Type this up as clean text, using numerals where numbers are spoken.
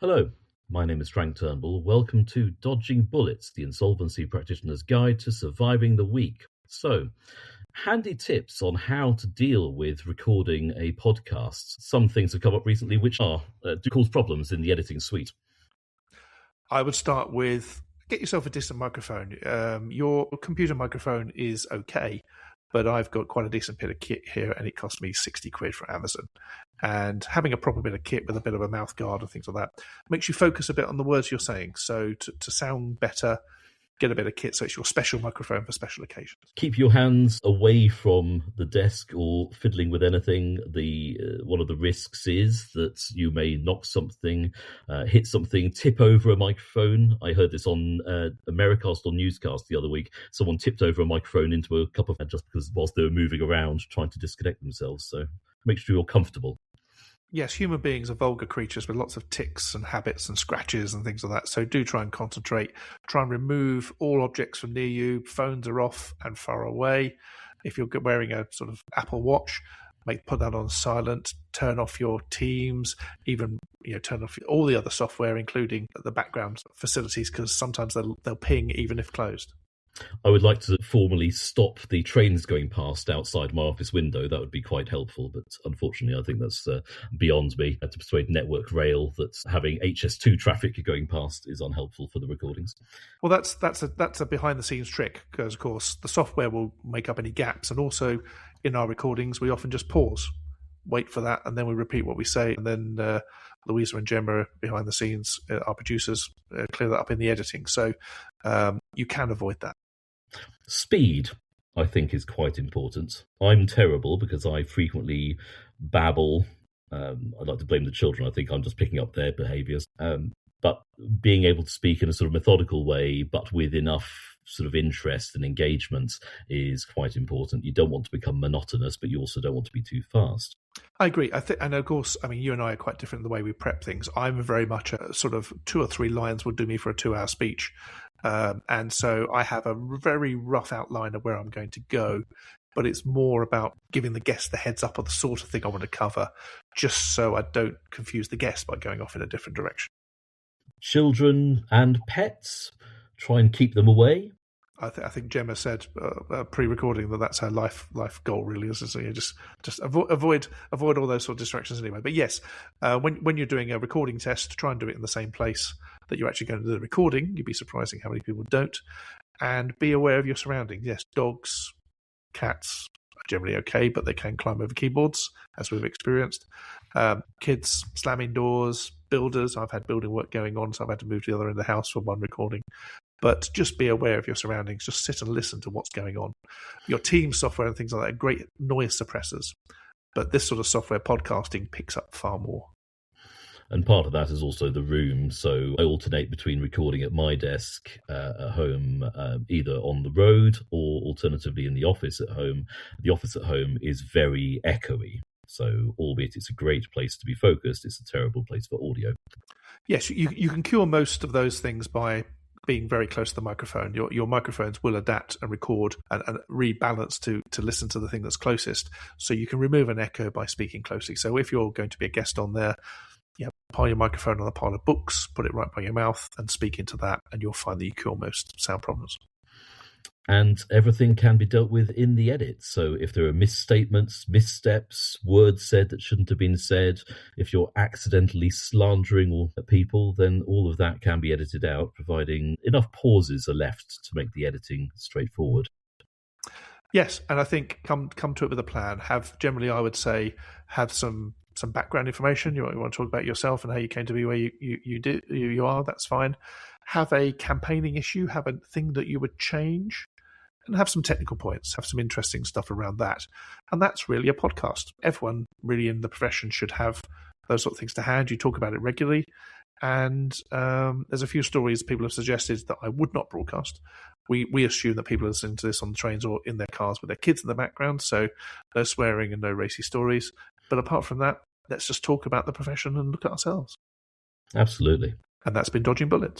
Hello, my name is Frank Turnbull. Welcome to Dodging Bullets, the Insolvency Practitioner's Guide to Surviving the Week. So, handy tips on how to deal with recording a podcast. Some things have come up recently which do cause problems in the editing suite. I would start with get yourself a decent microphone. Your computer microphone is okay, but I've got quite a decent bit of kit here, and it cost me 60 quid from Amazon. And having a proper bit of kit with a bit of a mouth guard and things like that makes you focus a bit on the words you're saying. So to sound better, get a bit of kit so it's your special microphone for special occasions. Keep your hands away from the desk or fiddling with anything. One of the risks is that you may knock something, hit something, tip over a microphone. I heard this on Americast or Newscast the other week. Someone tipped over a microphone into a cup of just because whilst they were moving around trying to disconnect themselves. So make sure you're comfortable. Yes, human beings are vulgar creatures with lots of tics and habits and scratches and things like that. So do try and concentrate. Try and remove all objects from near you. Phones are off and far away. If you're wearing a sort of Apple Watch, put that on silent. Turn off your Teams. Even turn off all the other software, including the background facilities, because sometimes they'll ping even if closed. I would like to formally stop the trains going past outside my office window. That would be quite helpful, but unfortunately I think that's beyond me. I had to persuade Network Rail that having HS2 traffic going past is unhelpful for the recordings. Well, that's a behind-the-scenes trick, because, of course, the software will make up any gaps, and also in our recordings we often just pause, wait for that, and then we repeat what we say, and then Louisa and Gemma behind the scenes, our producers, clear that up in the editing. So you can avoid that. Speed, I think, is quite important. I'm terrible because I frequently babble. I'd like to blame the children. I think I'm just picking up their behaviours. But being able to speak in a sort of methodical way, but with enough sort of interest and engagement, is quite important. You don't want to become monotonous, but you also don't want to be too fast. I agree. And of course, you and I are quite different in the way we prep things. I'm very much a sort of 2 or 3 lines would do me for a 2-hour speech. And so I have a very rough outline of where I'm going to go, but it's more about giving the guest the heads up of the sort of thing I want to cover, just so I don't confuse the guest by going off in a different direction. Children and pets, try and keep them away. I think Gemma said pre-recording that's her life goal, really, is so you just avoid all those sort of distractions anyway. But yes, when you're doing a recording test, try and do it in the same place that you're actually going to do the recording. You'd be surprising how many people don't. And be aware of your surroundings. Yes, dogs, cats are generally okay, but they can climb over keyboards, as we've experienced. Kids slamming doors, builders. I've had building work going on, so I've had to move to the other end of the house for one recording. But just be aware of your surroundings. Just sit and listen to what's going on. Your team software and things like that are great noise suppressors. But this sort of software, podcasting, picks up far more. And part of that is also the room. So I alternate between recording at my desk at home, either on the road or alternatively in the office at home. The office at home is very echoey. So albeit it's a great place to be focused, it's a terrible place for audio. Yes, you can cure most of those things by being very close to the microphone. Your microphones will adapt and record and rebalance to listen to the thing that's closest. So you can remove an echo by speaking closely. So if you're going to be a guest on there, pile your microphone on a pile of books, put it right by your mouth and speak into that, and you'll find that you cure most sound problems. And everything can be dealt with in the edit. So if there are misstatements, missteps, words said that shouldn't have been said, if you're accidentally slandering people, then all of that can be edited out, providing enough pauses are left to make the editing straightforward. Yes, and I think come to it with a plan. Generally, I would say, have some background information. You want to talk about yourself and how you came to be where you are. That's fine. Have a campaigning issue. Have a thing that you would change, and have some technical points. Have some interesting stuff around that. And that's really a podcast. Everyone really in the profession should have those sort of things to hand. You talk about it regularly. And there's a few stories people have suggested that I would not broadcast. We assume that people are listening to this on the trains or in their cars with their kids in the background, so no swearing and no racy stories. But apart from that, let's just talk about the profession and look at ourselves. Absolutely. And that's been Dodging Bullets.